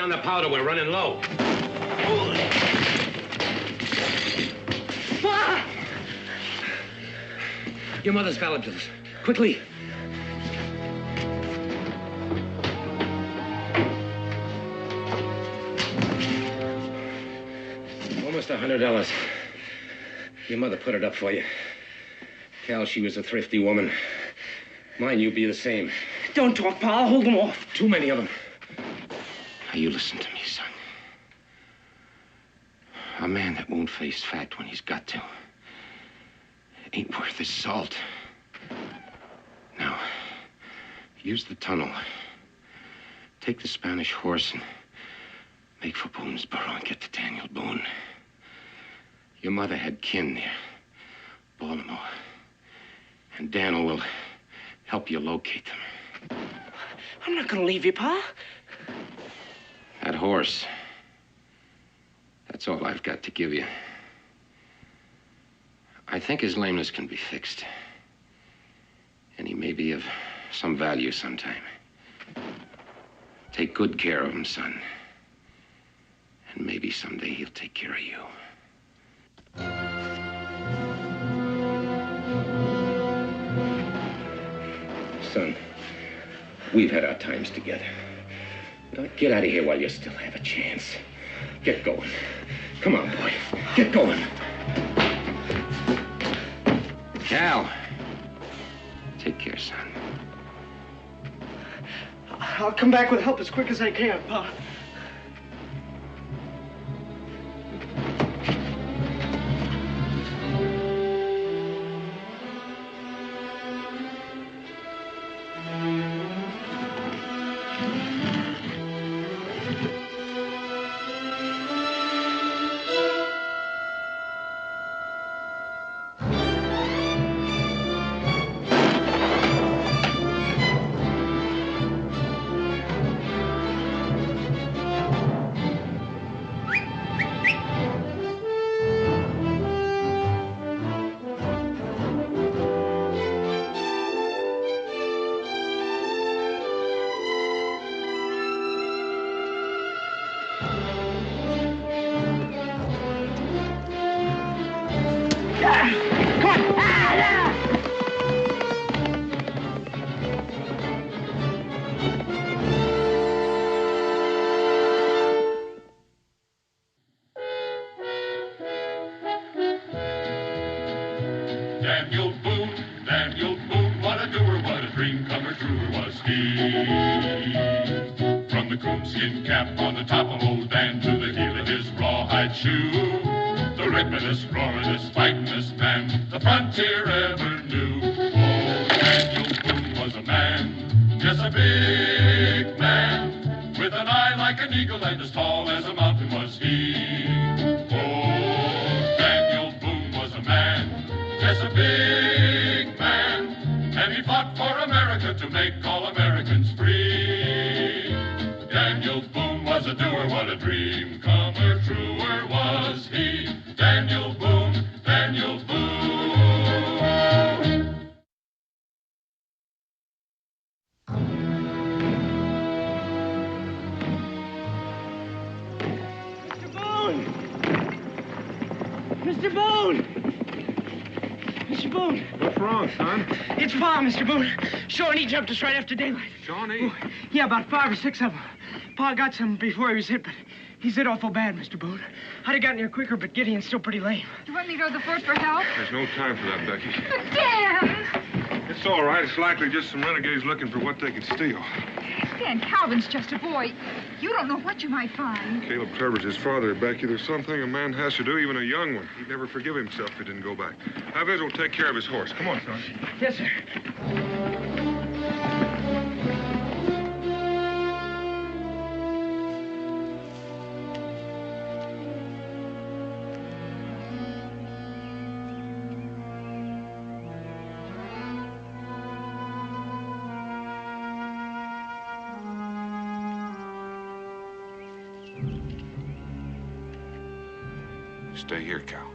on the powder. We're running low. Pa! Your mother's valid pills. Quickly. Almost $100. Your mother put it up for you. Cal, she was a thrifty woman. Mine, you'd be the same. Don't talk, Pa. I'll hold them off. Too many of them. Now, you listen to me, son. A man that won't face fact when he's got to ain't worth his salt. Now, use the tunnel. Take the Spanish horse and make for Boone's burrow and get to Daniel Boone. Your mother had kin near Baltimore. And Daniel will help you locate them. I'm not gonna leave you, Pa. That horse. That's all I've got to give you. I think his lameness can be fixed. And he may be of some value sometime. Take good care of him, son. And maybe someday he'll take care of you. Son, we've had our times together. Now, get out of here while you still have a chance. Get going. Come on, boy. Get going. Cal. Take care, son. I'll come back with help as quick as I can, Pa. Daniel Boone, what a doer, what a dream comer, truer was he. From the coonskin cap on the top of old Dan to the heel of his rawhide shoe, the ripidest, roaringest, fightingest man the frontier ever knew. Oh, Daniel Boone was a man, just a big man, with an eye like an eagle and as tall as a mountain was he. Oh, Daniel Boone was a man, just a big man, and he fought for America to make all Americans free. Daniel Boone was a doer, what a dream comer, truer was he. Daniel Boone, Daniel Boone. Mr. Boone! Mr. Boone! Mr. Boone! What's wrong, son? It's Pa, Mr. Boone. Shawnee jumped us right after daylight. Shawnee? Oh, yeah, about 5 or 6 of them. Pa got some before he was hit, but he's hit awful bad, Mr. Boone. I'd have gotten here quicker, but Gideon's still pretty lame. Do you want me to go to the fort for help? There's no time for that, Becky. But, Dan! It's all right. It's likely just some renegades looking for what they can steal. Dan, Calvin's just a boy. You don't know what you might find. Caleb Trevor's his father, Becky. There's something a man has to do, even a young one. He'd never forgive himself if he didn't go back. Chavez will take care of his horse. Come on, son. Yes, sir. Stay here, Cal.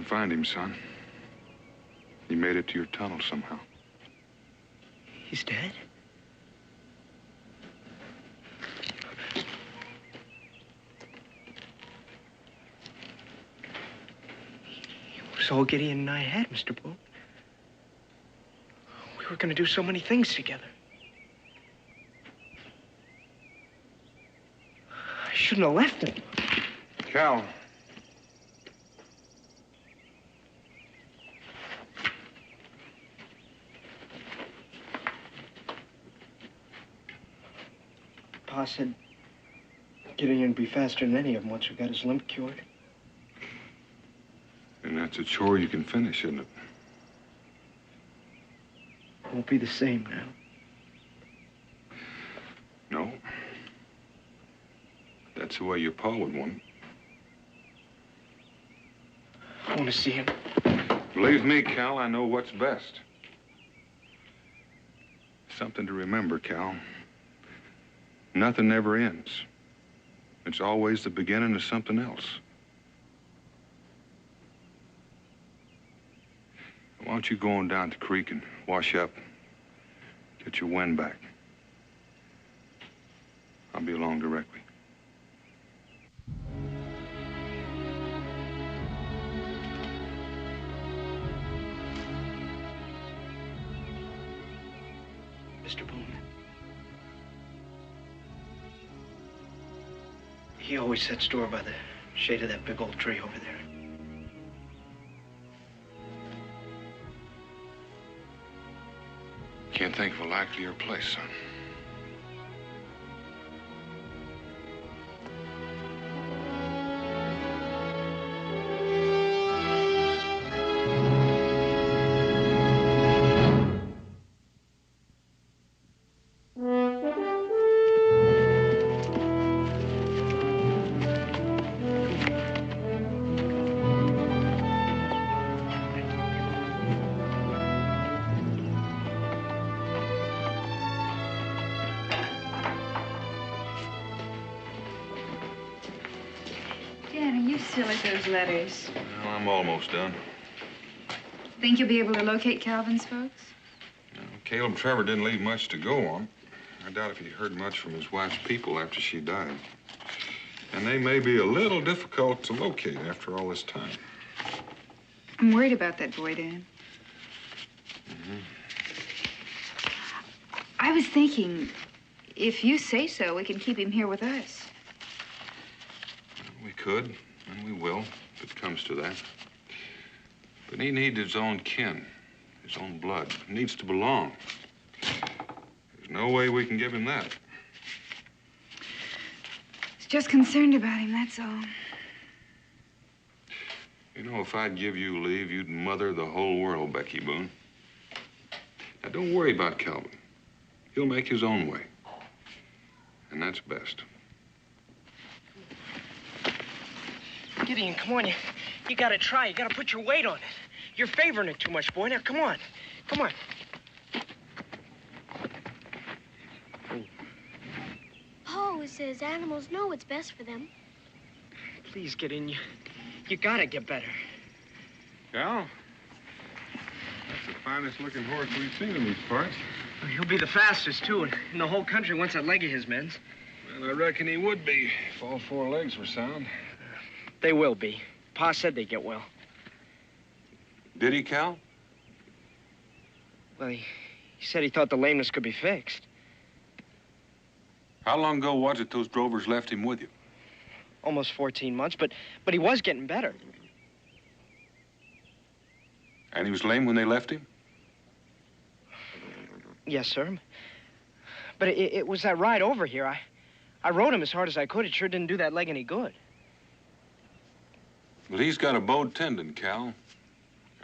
didn't find him, son. He made it to your tunnel somehow. He's dead? It was all Gideon and I had, Mr. Boone. We were going to do so many things together. I shouldn't have left him. Cal. Pa said Gideon would be faster than any of them once we got his limp cured. And that's a chore you can finish, isn't it? It won't be the same now. No. That's the way your pa would want it. I want to see him. Believe me, Cal, I know what's best. Something to remember, Cal. Nothing ever ends. It's always the beginning of something else. Why don't you go on down to the creek and wash up, get your wind back. I'll be along directly. Mr. Boone. He always set store by the shade of that big old tree over there. Can't think of a likelier place, son. Dan, are you still at those letters? Well, I'm almost done. Think you'll be able to locate Calvin's folks? Caleb Trevor didn't leave much to go on. I doubt if he heard much from his wife's people after she died. And they may be a little difficult to locate after all this time. I'm worried about that boy, Dan. I was thinking, if you say so, we can keep him here with us. We could, and we will, if it comes to that. But he needs his own kin, his own blood. He needs to belong. There's no way we can give him that. Just concerned about him, that's all. You know, if I'd give you leave, you'd mother the whole world, Becky Boone. Now, don't worry about Calvin. He'll make his own way. And that's best. Gideon, come on. You gotta try. You gotta put your weight on it. You're favoring it too much, boy. Now, come on. Come on. Paul says animals know what's best for them. Please, Gideon. You gotta get better. Cal? That's the finest looking horse we've seen in these parts. Well, he'll be the fastest, too, in the whole country once that leg of his mends. Well, I reckon he would be if all four legs were sound. They will be. Pa said they'd get well. Did he, Cal? Well, he said he thought the lameness could be fixed. How long ago was it those drovers left him with you? Almost 14 months, but he was getting better. And he was lame when they left him? Yes, sir. But it was that ride over here. I rode him as hard as I could. It sure didn't do that leg any good. Well, he's got a bowed tendon, Cal.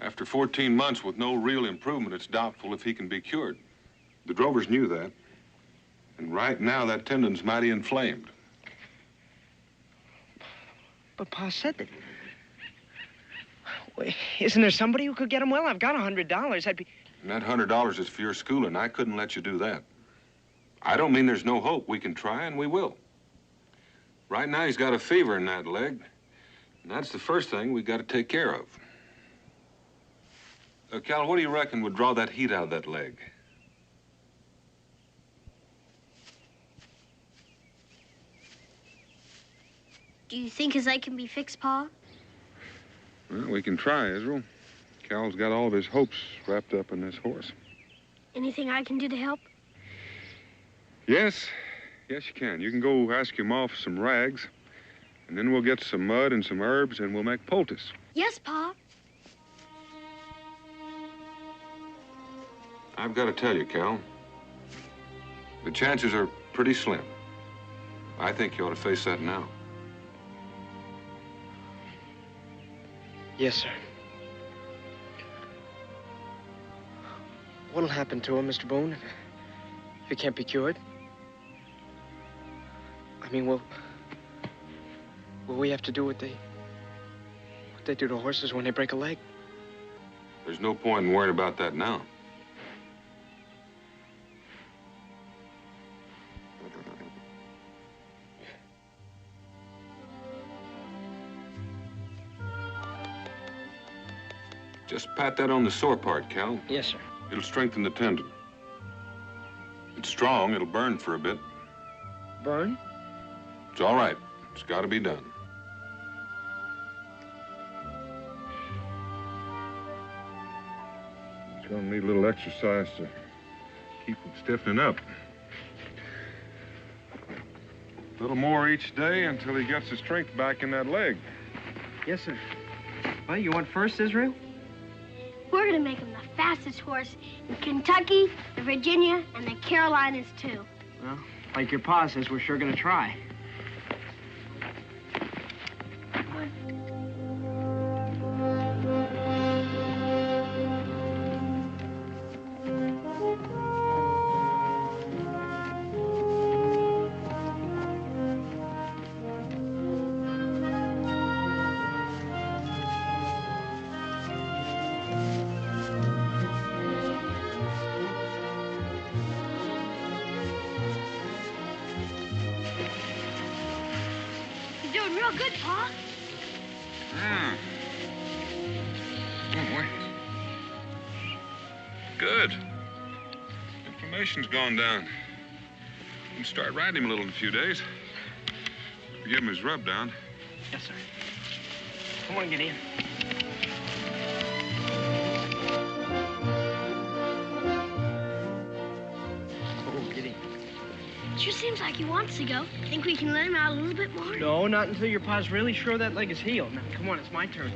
After 14 months with no real improvement, it's doubtful if he can be cured. The drovers knew that. And right now, that tendon's mighty inflamed. But Pa said that... Wait, isn't there somebody who could get him well? I've got $100. I'd be... And that $100 is for your schooling. I couldn't let you do that. I don't mean there's no hope. We can try, and we will. Right now, he's got a fever in that leg. And that's the first thing we got to take care of. Cal, what do you reckon would draw that heat out of that leg? Do you think his leg can be fixed, Pa? Well, we can try, Israel. Cal's got all of his hopes wrapped up in this horse. Anything I can do to help? Yes. Yes, you can. You can go ask your ma for some rags, and then we'll get some mud and some herbs, and we'll make poultice. Yes, Pa. I've got to tell you, Cal, the chances are pretty slim. I think you ought to face that now. Yes, sir. What'll happen to him, Mr. Boone, if he can't be cured? I mean, will we have to do what they do to horses when they break a leg? There's no point in worrying about that now. Just pat that on the sore part, Cal. Yes, sir. It'll strengthen the tendon. It's strong. It'll burn for a bit. Burn? It's all right. It's got to be done. It's going to need a little exercise to keep him stiffening up. A little more each day until he gets his strength back in that leg. Yes, sir. Well, you want first, Israel? We're gonna make him the fastest horse in Kentucky, the Virginia, and the Carolinas, too. Well, like your pa says, we're sure gonna try. You're doing real good, Pa. Oh, boy. Good. Inflammation's gone down. We can start riding him a little in a few days. We give him his rub down. Yes, sir. Come on, get in. Oh, get in. Sure seems like he wants to go. Think we can let him out a little bit more? No, not until your pa's really sure that leg is healed. Now, come on, it's my turn.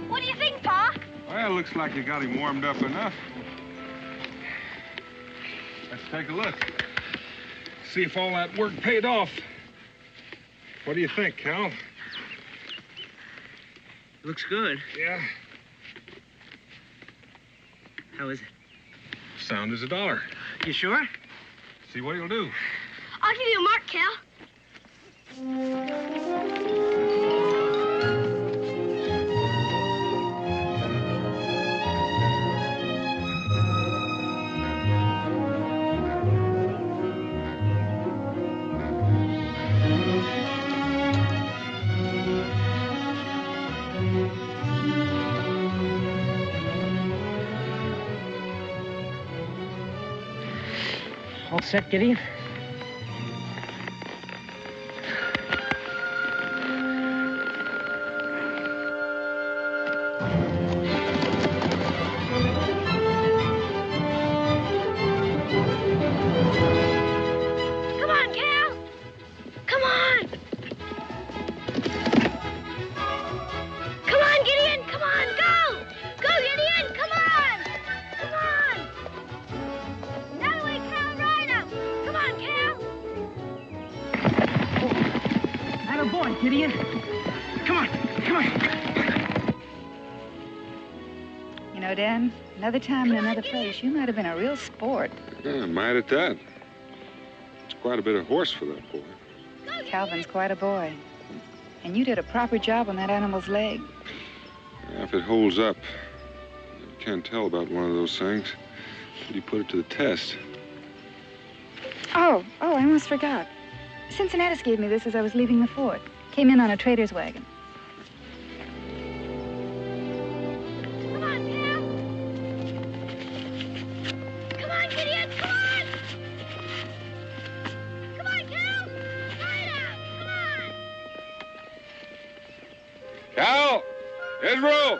What do you think, Pa? Well, looks like you got him warmed up enough. Let's take a look. See if all that work paid off. What do you think, Cal? Looks good. Yeah. How is it? Sound as a dollar. You sure? See what he'll do. I'll give you a mark, Cal. All set, Gideon? Come on, Cal. Come on. Come on, Gideon. Come on, go. Go, Gideon. Come on. Come on. That way, Cal. Ride him. Come on, Cal. Atta boy, Gideon. Come on, come on. You know, know, Dan, another time in another place, you might have been a real sport. Yeah, might at that. It's quite a bit of horse for that boy. Calvin's quite a boy. And you did a proper job on that animal's leg. Yeah, if it holds up, you can't tell about one of those things. But you put it to the test. Oh, I almost forgot. Cincinnatus gave me this as I was leaving the fort. Came in on a trader's wagon. Come on, Cal. Come on, Gideon, come on. Come on, Cal. Try it out, come on. Cal! Israel!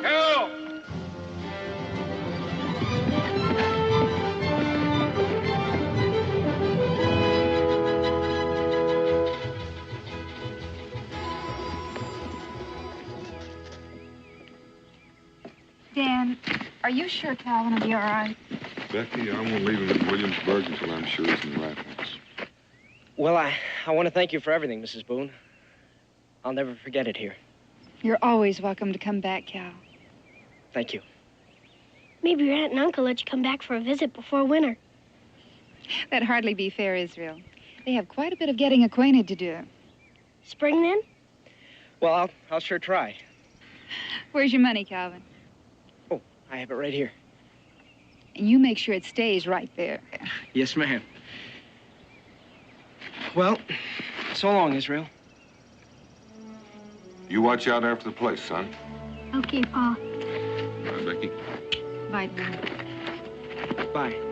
Cal! Dan, are you sure Calvin will be all right? Becky, I won't leave him in Williamsburg until I'm sure he's in the right place. Well, I want to thank you for everything, Mrs. Boone. I'll never forget it here. You're always welcome to come back, Cal. Thank you. Maybe your aunt and uncle let you come back for a visit before winter. That'd hardly be fair, Israel. They have quite a bit of getting acquainted to do. Spring, then? Well, I'll sure try. Where's your money, Calvin? Oh, I have it right here. And you make sure it stays right there. Yes, ma'am. Well, so long, Israel. You watch out after the place, son. Okay, Pa. Bye, Becky. Bye, Boone. Bye. Bye.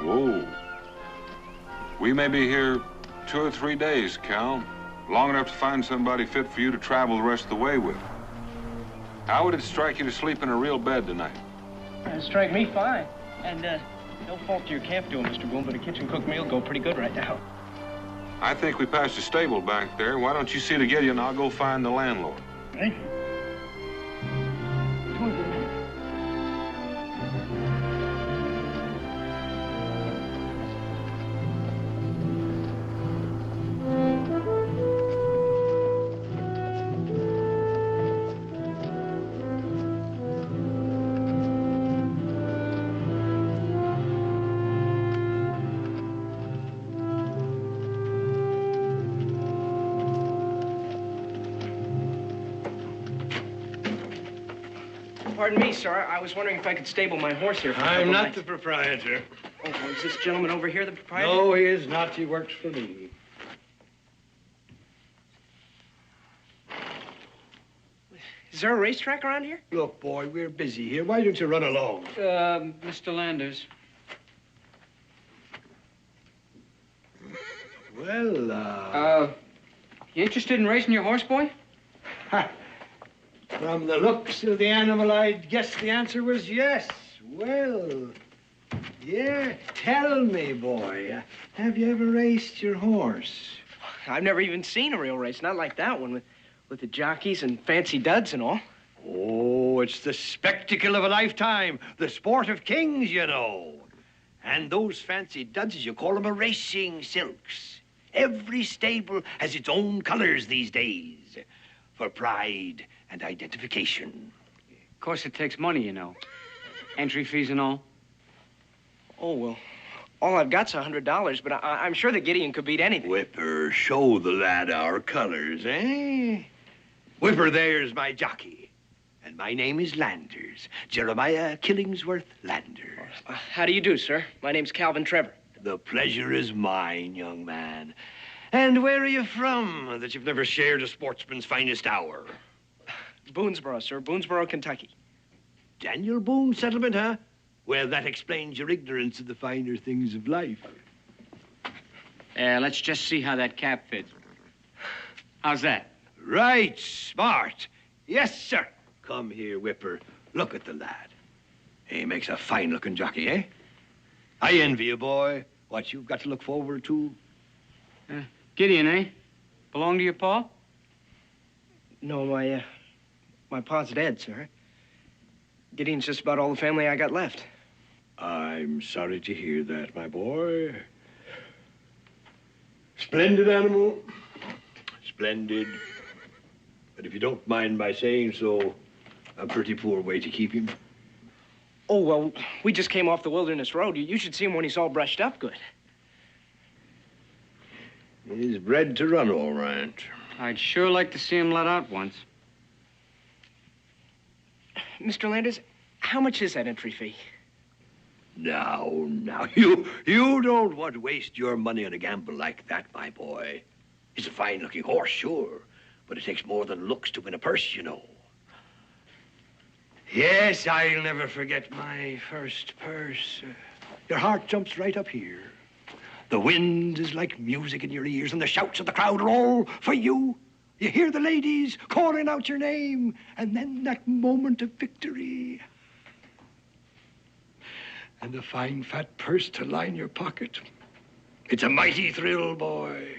Whoa. We may be here 2 or 3 days, Cal. Long enough to find somebody fit for you to travel the rest of the way with. How would it strike you to sleep in a real bed tonight? It'd strike me fine. And, no fault to your camp doing, Mr. Boone, but a kitchen-cooked meal go pretty good right now. I think we passed a stable back there. Why don't you see to Gideon and I'll go find the landlord? Thank you. Pardon me, sir. I was wondering if I could stable my horse here for a couple I'm not nights. the proprietor. Oh, well, is this gentleman over here the proprietor? No, he is not. He works for me. Is there a racetrack around here? Look, boy, we're busy here. Why don't you run along? Mr. Landers. Well, You interested in racing your horse, boy? from the looks of the animal, I'd guess the answer was yes. Well, yeah, tell me, boy, have you ever raced your horse? I've never even seen a real race, not like that one, with the jockeys and fancy duds and all. Oh, it's the spectacle of a lifetime. The sport of kings, you know. And those fancy duds, as you call them, are racing silks. Every stable has its own colors these days for pride and identification. Of course, it takes money, you know. Entry fees and all. Oh, well, all I've got's $100, but I'm sure that Gideon could beat anything. Whipper, show the lad our colors, eh? Whipper, there's my jockey. And my name is Landers, Jeremiah Killingsworth Landers. How do you do, sir? My name's Calvin Trevor. The pleasure is mine, young man. And where are you from, that you've never shared a sportsman's finest hour? Boonesboro, sir. Boonesboro, Kentucky. Daniel Boone settlement, huh? Well, that explains your ignorance of the finer things of life. Let's just see how that cap fits. How's that? Right, smart. Yes, sir. Come here, Whipper. Look at the lad. He makes a fine-looking jockey, eh? I envy you, boy, what you've got to look forward to. Gideon, eh? Belong to your pa? No, my pa's dead, sir. Gideon's just about all the family I got left. I'm sorry to hear that, my boy. Splendid animal. Splendid. But if you don't mind my saying so, a pretty poor way to keep him. Oh, well, we just came off the Wilderness Road. You should see him when he's all brushed up good. He's bred to run all right. I'd sure like to see him let out once. Mr. Landers, how much is that entry fee? Now, you don't want to waste your money on a gamble like that, my boy. He's a fine-looking horse, sure, but it takes more than looks to win a purse, you know. Yes, I'll never forget my first purse. Your heart jumps right up here. The wind is like music in your ears, and the shouts of the crowd are all for you. You hear the ladies calling out your name, and then that moment of victory. And a fine fat purse to line your pocket. It's a mighty thrill, boy.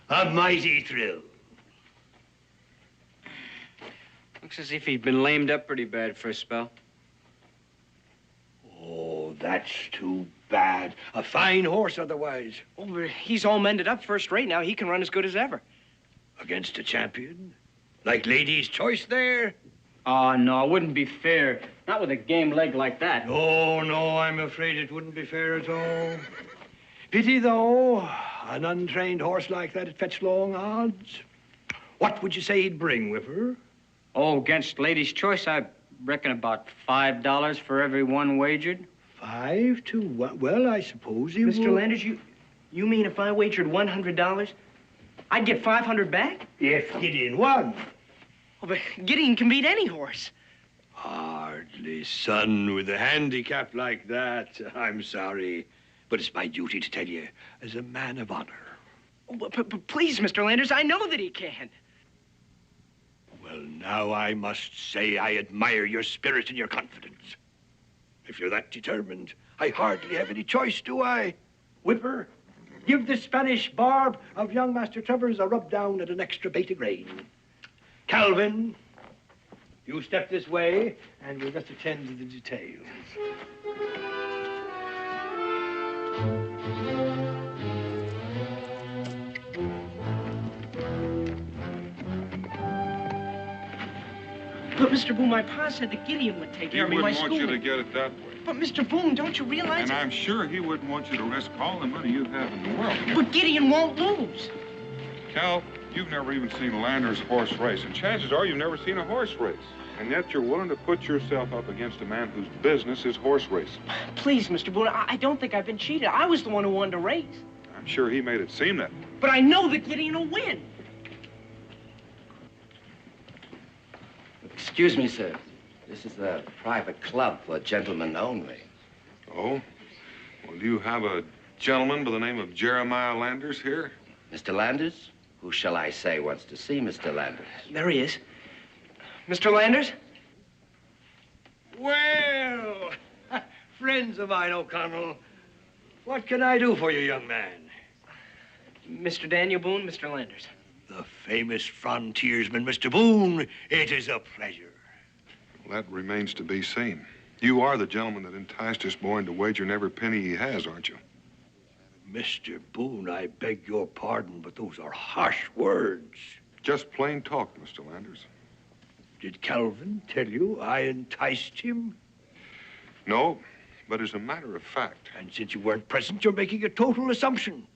A mighty thrill. Looks as if he'd been lamed up pretty bad for a spell. Oh, that's too bad. A fine horse otherwise. Oh, but he's all mended up first rate now. He can run as good as ever. Against a champion? Like Lady's Choice there? Oh, no, it wouldn't be fair. Not with a game leg like that. Oh, no, I'm afraid it wouldn't be fair at all. Pity, though. An untrained horse like that, it fetched long odds. What would you say he'd bring, Whipper? Oh, against Lady's Choice, I reckon about $5 for every one wagered. 5 to 1? Well, I suppose he would. Mr. Landers, you mean if I wagered $100, I'd get $500 back? If Gideon won. Oh, but Gideon can beat any horse. Hardly, son, with a handicap like that. I'm sorry, but it's my duty to tell you, as a man of honor. Oh, but please, Mr. Landers, I know that he can. Well, now I must say I admire your spirit and your confidence. If you're that determined, I hardly have any choice, do I? Whipper, give the Spanish barb of young Master Trevor's a rub down and an extra bait of grain. Calvin, you step this way, and we'll just attend to the details. But, Mr. Boone, my pa said that Gideon would take care of me. He My wouldn't want you school. to get it that way. But, Mr. Boone, don't you realize... And I'm sure he wouldn't want you to risk all the money you have in the world. But Gideon won't lose. Cal, you've never even seen Lander's horse race, and chances are you've never seen a horse race. And yet you're willing to put yourself up against a man whose business is horse racing. Please, Mr. Boone, I don't think I've been cheated. I was the one who won the race. I'm sure he made it seem that way. But I know that Gideon will win. Excuse me, sir. This is a private club for gentlemen only. Oh? Well, do you have a gentleman by the name of Jeremiah Landers here? Mr. Landers? Who shall I say wants to see Mr. Landers? There he is. Mr. Landers? Well, friends of mine, O'Connell, what can I do for you, young man? Mr. Daniel Boone, Mr. Landers. The famous frontiersman, Mr. Boone. It is a pleasure. Well, that remains to be seen. You are the gentleman that enticed this boy into wagering every penny he has, aren't you? Mr. Boone, I beg your pardon, but those are harsh words. Just plain talk, Mr. Landers. Did Calvin tell you I enticed him? No, but as a matter of fact. And since you weren't present, you're making a total assumption.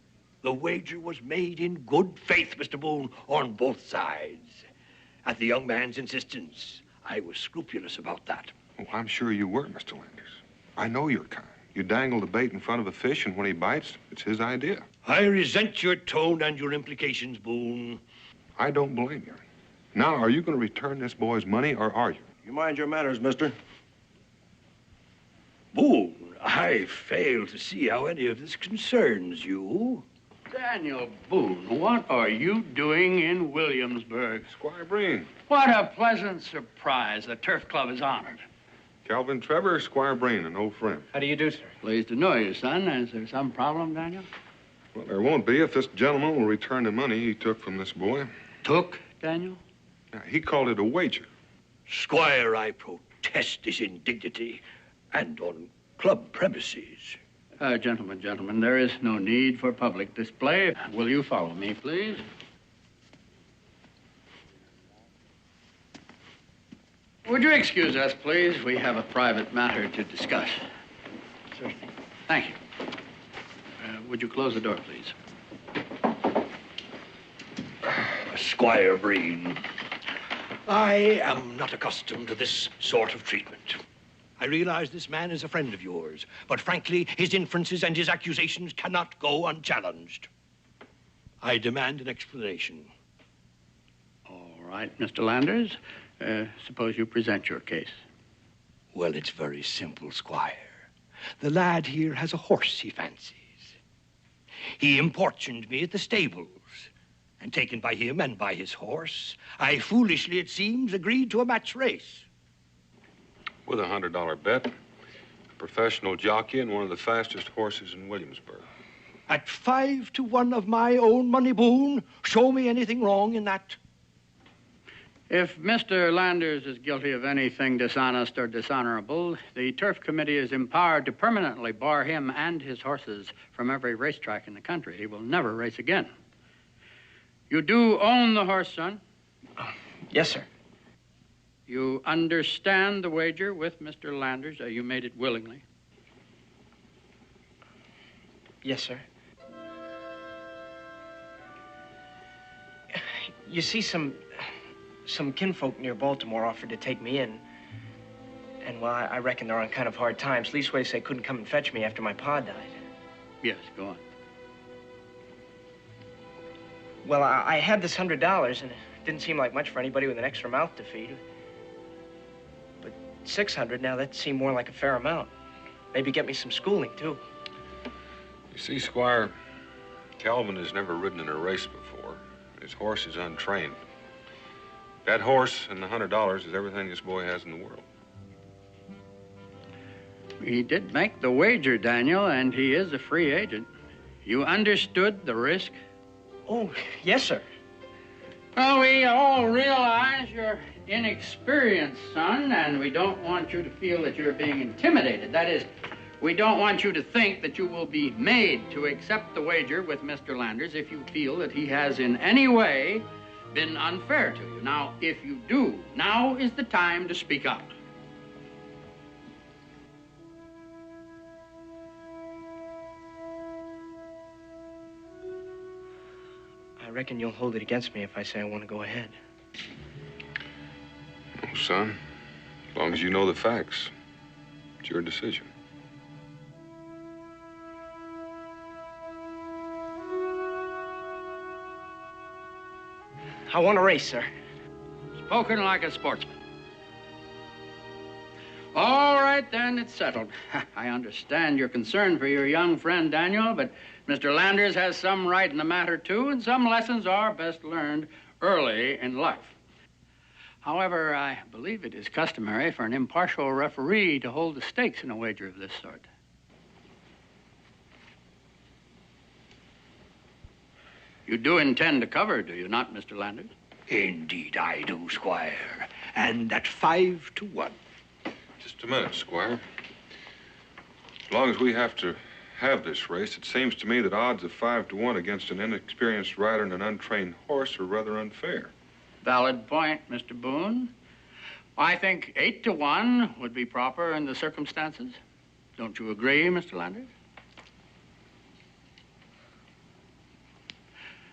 The wager was made in good faith, Mr. Boone, on both sides. At the young man's insistence, I was scrupulous about that. Oh, I'm sure you were, Mr. Landers. I know your kind. You dangle the bait in front of a fish, and when he bites, it's his idea. I resent your tone and your implications, Boone. I don't blame you. Now, are you going to return this boy's money, or are you? You mind your manners, mister. Boone, I fail to see how any of this concerns you. Daniel Boone, what are you doing in Williamsburg? Squire Breen. What a pleasant surprise. The Turf Club is honored. Calvin Trevor, Squire Breen, an old friend. How do you do, sir? Pleased to know you, son. Is there some problem, Daniel? Well, there won't be if this gentleman will return the money he took from this boy. Took, Daniel? Now, he called it a wager. Squire, I protest this indignity, and on club premises. Gentlemen, there is no need for public display. Will you follow me, please? Would you excuse us, please? We have a private matter to discuss. Certainly. Thank you. Would you close the door, please? Squire Breen, I am not accustomed to this sort of treatment. I realize this man is a friend of yours, but frankly, his inferences and his accusations cannot go unchallenged. I demand an explanation. All right, Mr. Landers. Suppose you present your case. Well, it's very simple, Squire. The lad here has a horse he fancies. He importuned me at the stables, and taken by him and by his horse, I foolishly, it seems, agreed to a match race. With a $100 bet, a professional jockey and one of the fastest horses in Williamsburg. At 5 to 1 of my own money, Boone, show me anything wrong in that. If Mr. Landers is guilty of anything dishonest or dishonorable, the Turf Committee is empowered to permanently bar him and his horses from every racetrack in the country. He will never race again. You do own the horse, son? Yes, sir. You understand the wager with Mr. Landers? You made it willingly? Yes, sir. You see, some kinfolk near Baltimore offered to take me in. And, well, I reckon they're on kind of hard times. Leastways, they couldn't come and fetch me after my pa died. Yes, go on. Well, I had this $100, and it didn't seem like much for anybody with an extra mouth to feed. But $600 now, that seemed more like a fair amount. Maybe get me some schooling, too. You see, Squire, Calvin has never ridden in a race before. His horse is untrained. That horse and the $100 is everything this boy has in the world. He did make the wager, Daniel, and he is a free agent. You understood the risk? Oh, yes, sir. Well, we all realize you're inexperienced, son, and we don't want you to feel that you're being intimidated. That is, we don't want you to think that you will be made to accept the wager with Mr. Landers if you feel that he has in any way been unfair to you. Now, if you do, now is the time to speak up. I reckon you'll hold it against me if I say I want to go ahead. Oh, son, as long as you know the facts, it's your decision. I want to race, sir. Spoken like a sportsman. All right, then, it's settled. I understand your concern for your young friend, Daniel, but Mr. Landers has some right in the matter, too, and some lessons are best learned early in life. However, I believe it is customary for an impartial referee to hold the stakes in a wager of this sort. You do intend to cover, do you not, Mr. Landers? Indeed I do, Squire. And at 5 to 1. Just a minute, Squire. As long as we have to have this race, it seems to me that odds of 5 to 1 against an inexperienced rider and an untrained horse are rather unfair. Valid point, Mr. Boone. I think 8 to 1 would be proper in the circumstances. Don't you agree, Mr. Landers?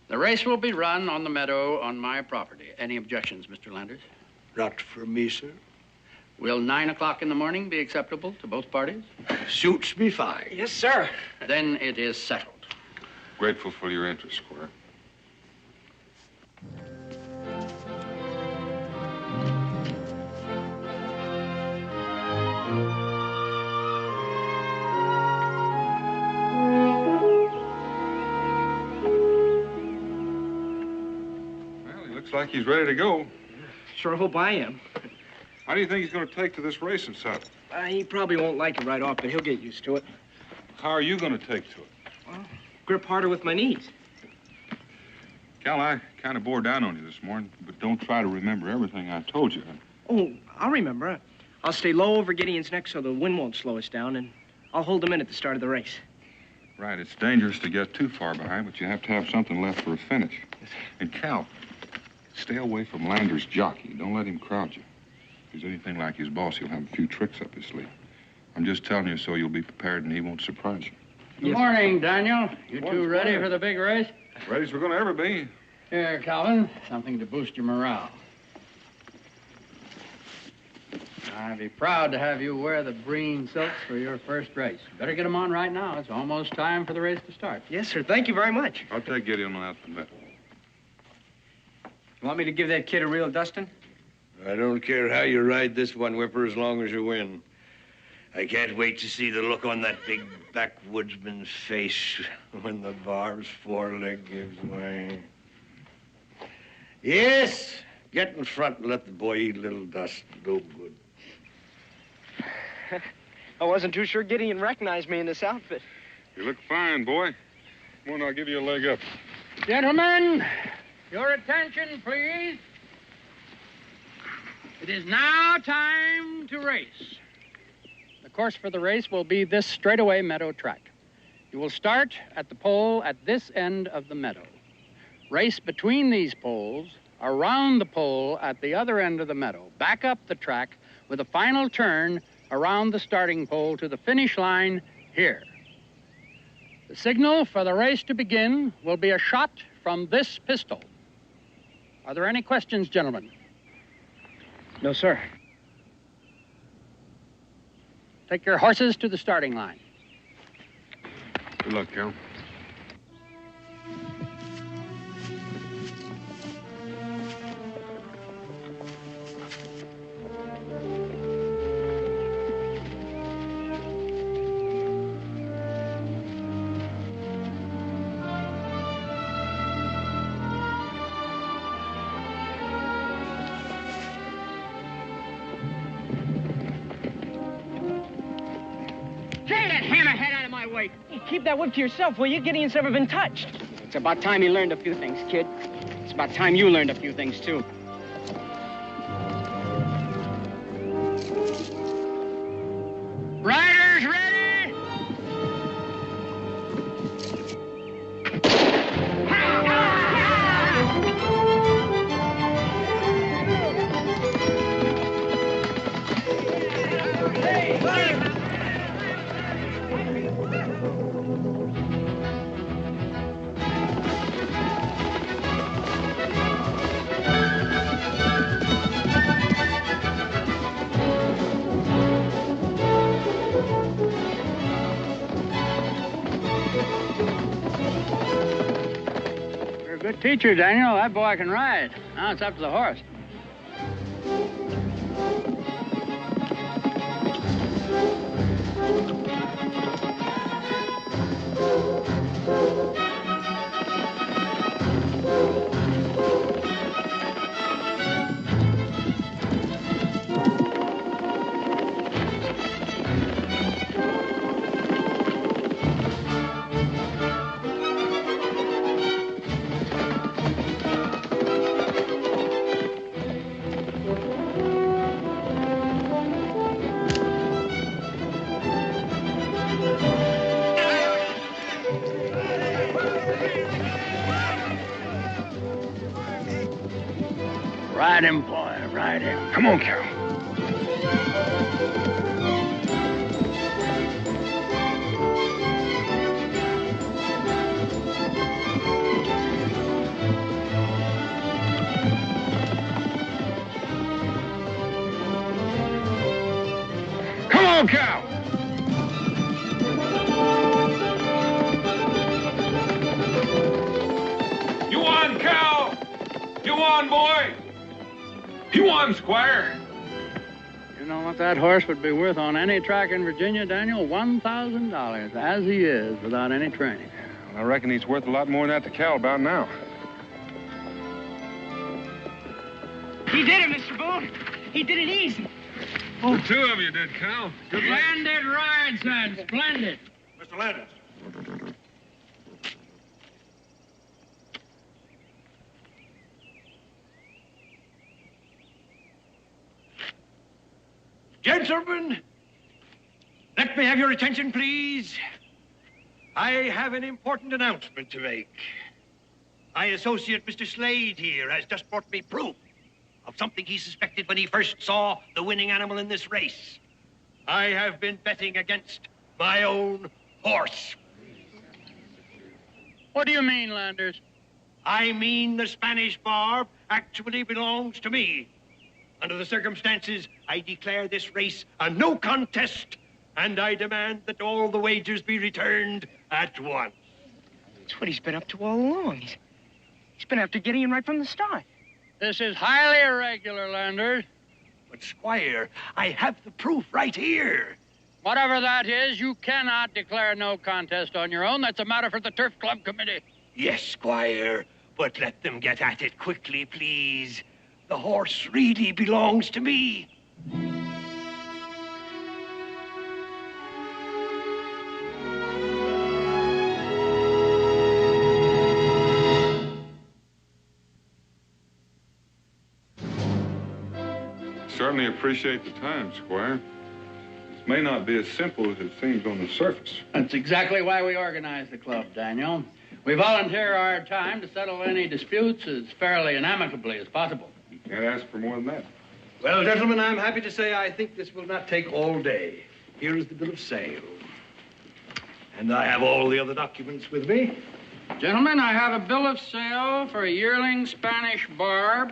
The race will be run on the meadow on my property. Any objections, Mr. Landers? Not for me, sir. Will 9 o'clock in the morning be acceptable to both parties? Suits me fine. Yes, sir. Then it is settled. Grateful for your interest, Squire. Looks like he's ready to go. Sure hope I am. How do you think he's going to take to this racing saddle? He probably won't like it right off, but he'll get used to it. How are you going to take to it? Well, grip harder with my knees. Cal, I kind of bore down on you this morning, but don't try to remember everything I told you. Oh, I'll remember. I'll stay low over Gideon's neck so the wind won't slow us down, and I'll hold him in at the start of the race. Right, it's dangerous to get too far behind, but you have to have something left for a finish. And Cal, stay away from Lander's jockey. Don't let him crowd you. If he's anything like his boss, he'll have a few tricks up his sleeve. I'm just telling you so you'll be prepared and he won't surprise you. Good morning, Daniel. You two ready for the big race? Ready as we're going to ever be. Here, Calvin, something to boost your morale. I'd be proud to have you wear the green silks for your first race. Better get them on right now. It's almost time for the race to start. Yes, sir. Thank you very much. I'll take Gideon on out the bet. You want me to give that kid a real dusting? I don't care how you ride this one, Whipper, as long as you win. I can't wait to see the look on that big backwoodsman's face when the bar's foreleg gives way. Yes, get in front and let the boy eat a little dust and go good. I wasn't too sure Gideon recognized me in this outfit. You look fine, boy. Come on, I'll give you a leg up. Gentlemen, your attention, please. It is now time to race. The course for the race will be this straightaway meadow track. You will start at the pole at this end of the meadow. Race between these poles, around the pole at the other end of the meadow, back up the track with a final turn around the starting pole to the finish line here. The signal for the race to begin will be a shot from this pistol. Are there any questions, gentlemen? No, sir. Take your horses to the starting line. Good luck, Cal. Keep that whip to yourself, will you? Gideon's never been touched. It's about time he learned a few things, kid. It's about time you learned a few things, too. Riders ready? You're a good teacher, Daniel. That boy can ride. Now it's up to the horse. Ride him, boy, ride him. Come on, Cal. Come on, Cal. You won, Cal. You won, boy. You won, Squire. You know what that horse would be worth on any track in Virginia, Daniel? $1,000, as he is, without any training. I reckon he's worth a lot more than that to Cal about now. He did it, Mr. Boone. He did it easy. The two of you did, Cal. Good luck. Splendid ride, son. Splendid. Mr. Landis. Gentlemen, let me have your attention, please. I have an important announcement to make. My associate, Mr. Slade, here, has just brought me proof of something he suspected when he first saw the winning animal in this race. I have been betting against my own horse. What do you mean, Landers? I mean the Spanish Barb actually belongs to me. Under the circumstances, I declare this race a no contest, and I demand that all the wagers be returned at once. That's what he's been up to all along. He's been after Gideon right from the start. This is highly irregular, Landers. But, Squire, I have the proof right here. Whatever that is, you cannot declare no contest on your own. That's a matter for the Turf Club Committee. Yes, Squire, but let them get at it quickly, please. The horse really belongs to me. Certainly appreciate the time, Squire. This may not be as simple as it seems on the surface. That's exactly why we organized the club, Daniel. We volunteer our time to settle any disputes as fairly and amicably as possible. You can't ask for more than that. Well, gentlemen, I'm happy to say I think this will not take all day. Here is the bill of sale. And I have all the other documents with me. Gentlemen, I have a bill of sale for a yearling Spanish Barb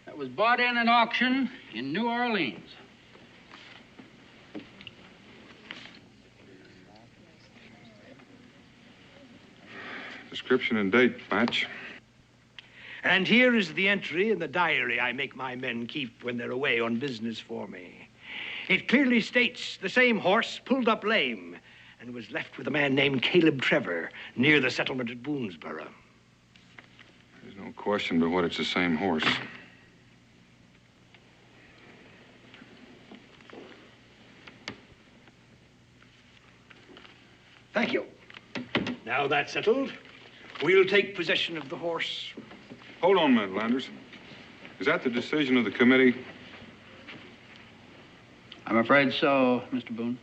that was bought in an auction in New Orleans. Description and date match. And here is the entry in the diary I make my men keep when they're away on business for me. It clearly states the same horse pulled up lame and was left with a man named Caleb Trevor near the settlement at Boonesboro. There's no question but what it's the same horse. Thank you. Now that's settled, we'll take possession of the horse. Hold on a minute, Landers. Is that the decision of the committee? I'm afraid so, Mr. Boone.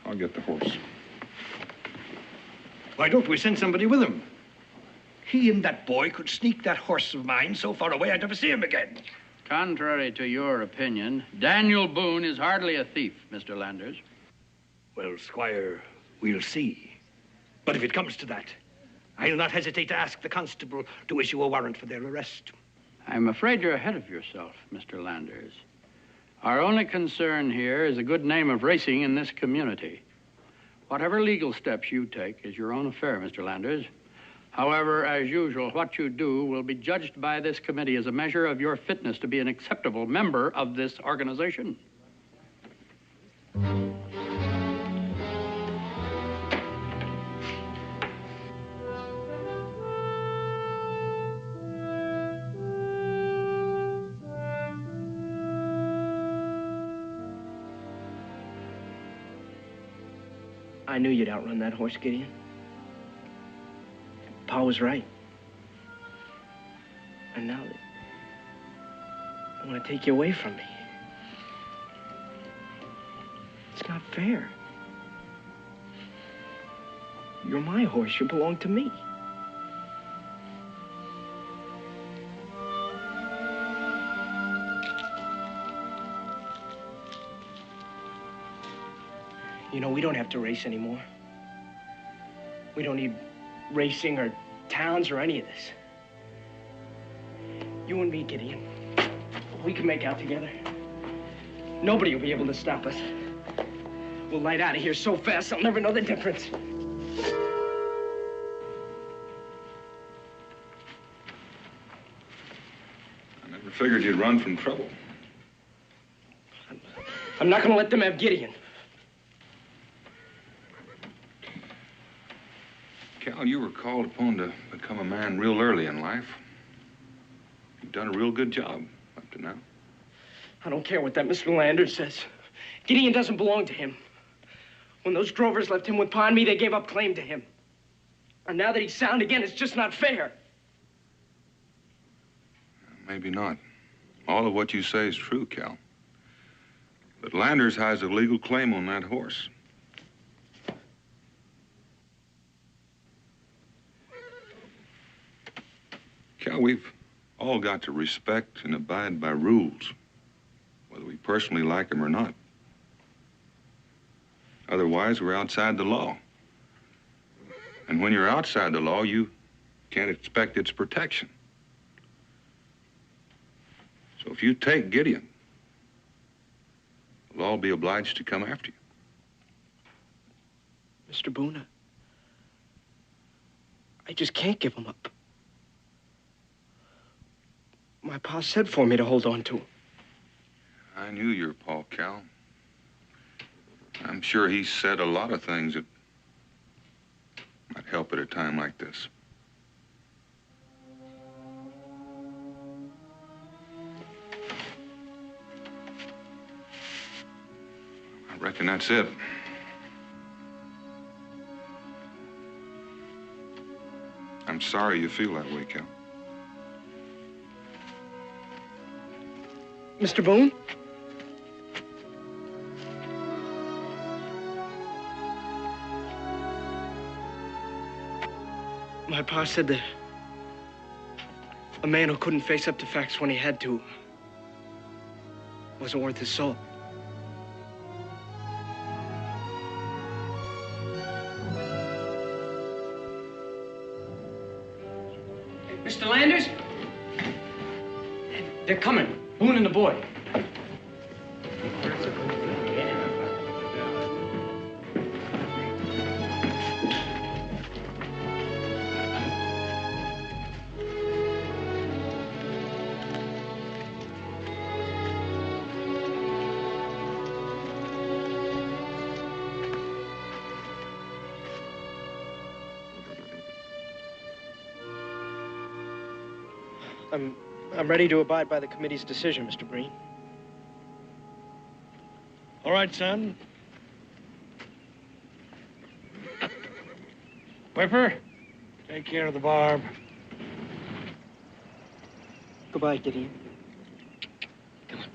I'll get the horse. Why don't we send somebody with him? He and that boy could sneak that horse of mine so far away I'd never see him again. Contrary to your opinion, Daniel Boone is hardly a thief, Mr. Landers. Well, Squire, we'll see. But if it comes to that, I'll not hesitate to ask the constable to issue a warrant for their arrest. I'm afraid you're ahead of yourself, Mr. Landers. Our only concern here is the good name of racing in this community. Whatever legal steps you take is your own affair, Mr. Landers. However, as usual, what you do will be judged by this committee as a measure of your fitness to be an acceptable member of this organization. I knew you'd outrun that horse, Gideon. Pa was right. And now they want to take you away from me. It's not fair. You're my horse. You belong to me. You know, we don't have to race anymore. We don't need racing or towns or any of this. You and me, Gideon, we can make out together. Nobody will be able to stop us. We'll light out of here so fast, I'll never know the difference. I never figured you'd run from trouble. I'm not gonna let them have Gideon. Cal, you were called upon to become a man real early in life. You've done a real good job up to now. I don't care what that Mr. Landers says. Gideon doesn't belong to him. When those drovers left him with Pa and me, they gave up claim to him. And now that he's sound again, it's just not fair. Maybe not. All of what you say is true, Cal. But Landers has a legal claim on that horse. Cal, we've all got to respect and abide by rules, whether we personally like them or not. Otherwise, we're outside the law. And when you're outside the law, you can't expect its protection. So if you take Gideon, the law will be obliged to come after you. Mr. Boone, I just can't give him up. My pa said for me to hold on to him. I knew your pa, Cal. I'm sure he said a lot of things that might help at a time like this. I reckon that's it. I'm sorry you feel that way, Cal. Mr. Boone? My pa said that a man who couldn't face up to facts when he had to wasn't worth his salt. Mr. Landers? They're coming. Boone and the boy. I'm ready to abide by the committee's decision, Mr. Breen. All right, son. Whipper, take care of the barb. Goodbye, Gideon. Come on.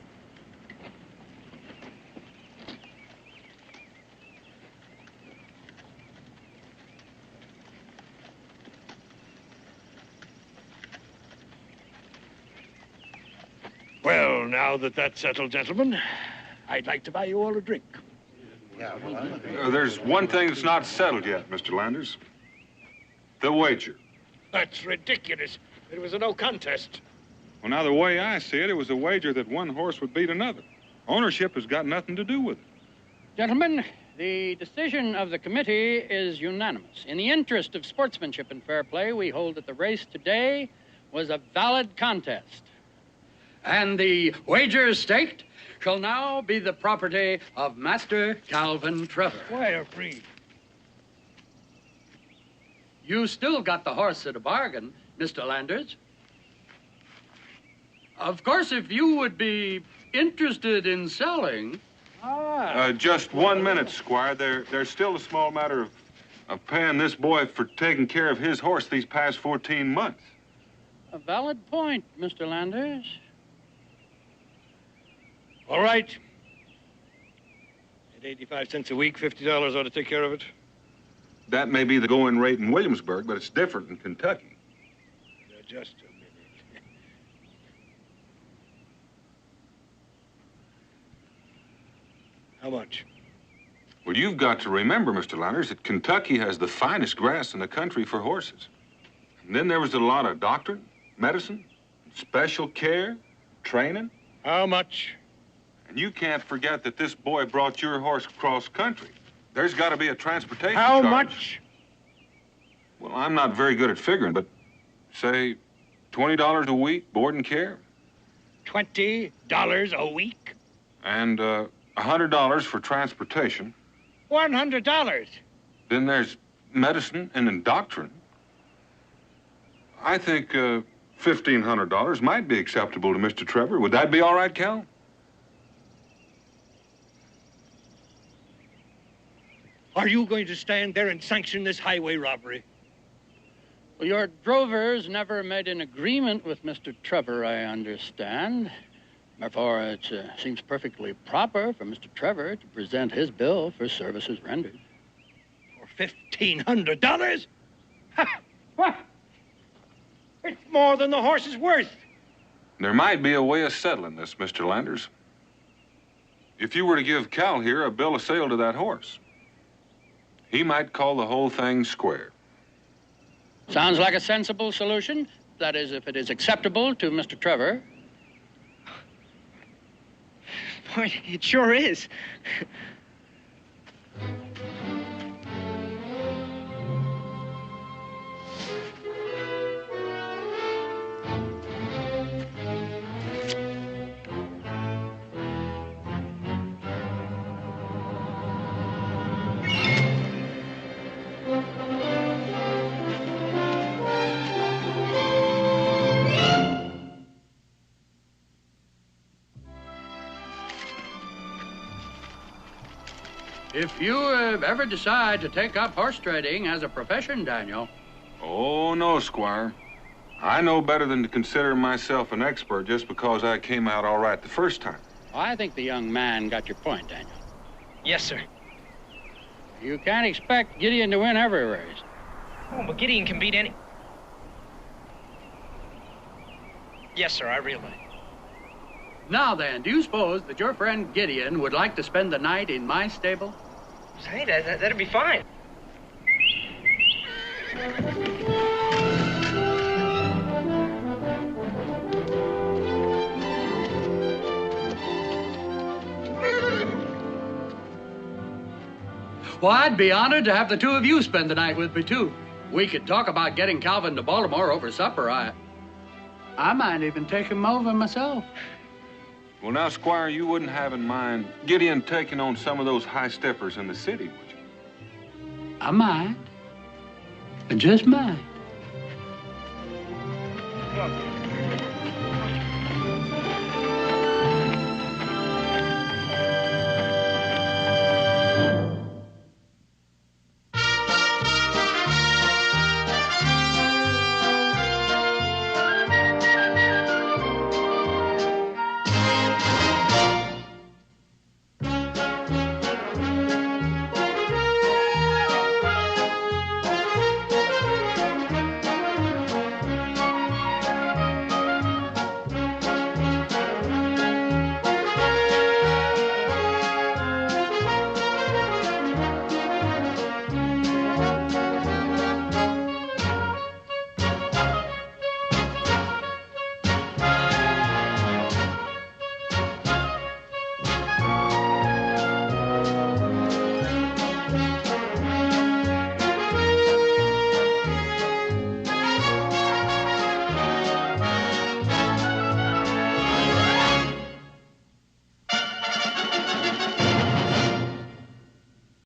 Well, now that that's settled, gentlemen, I'd like to buy you all a drink. There's one thing that's not settled yet, Mr. Landers. The wager. That's ridiculous. It was a no contest. Well, now, the way I see it, it was a wager that one horse would beat another. Ownership has got nothing to do with it. Gentlemen, the decision of the committee is unanimous. In the interest of sportsmanship and fair play, we hold that the race today was a valid contest. And the wagers staked shall now be the property of Master Calvin Trevor. Squire Breen. You still got the horse at a bargain, Mr. Landers. Of course, if you would be interested in selling... Just 1 minute, Squire. There's still a small matter of paying this boy for taking care of his horse these past 14 months. A valid point, Mr. Landers. All right. At 85 cents a week, $50 ought to take care of it. That may be the going rate in Williamsburg, but it's different in Kentucky. Just a minute. How much? Well, you've got to remember, Mr. Landers, that Kentucky has the finest grass in the country for horses. And then there was a lot of doctrine, medicine, special care, training. How much? And you can't forget that this boy brought your horse cross country. There's got to be a transportation How charge. much? Well, I'm not very good at figuring, but say $20 a week, board and care. $20 a week? And $100 for transportation. $100. Then there's medicine and indoctrine. I think $1,500 might be acceptable to Mr. Trevor. Would that be all right, Cal? Are you going to stand there and sanction this highway robbery? Well, your drovers never made an agreement with Mr. Trevor, I understand. Therefore, it seems perfectly proper for Mr. Trevor to present his bill for services rendered. For $1,500? Ha! What? It's more than the horse is worth. There might be a way of settling this, Mr. Landers. If you were to give Cal here a bill of sale to that horse, he might call the whole thing square. Sounds like a sensible solution. That is, if it is acceptable to Mr. Trevor. Boy, it sure is. If you ever decide to take up horse trading as a profession, Daniel. Oh, no, Squire. I know better than to consider myself an expert just because I came out all right the first time. I think the young man got your point, Daniel. Yes, sir. You can't expect Gideon to win every race. Oh, but Gideon can beat any... Yes, sir, I realize. Now then, do you suppose that your friend Gideon would like to spend the night in my stable? Say, that'd be fine. Well, I'd be honored to have the two of you spend the night with me, too. We could talk about getting Calvin to Baltimore over supper. I might even take him over myself. Well, now, Squire, you wouldn't have in mind Gideon taking on some of those high steppers in the city, would you? I might. I just might. Come on.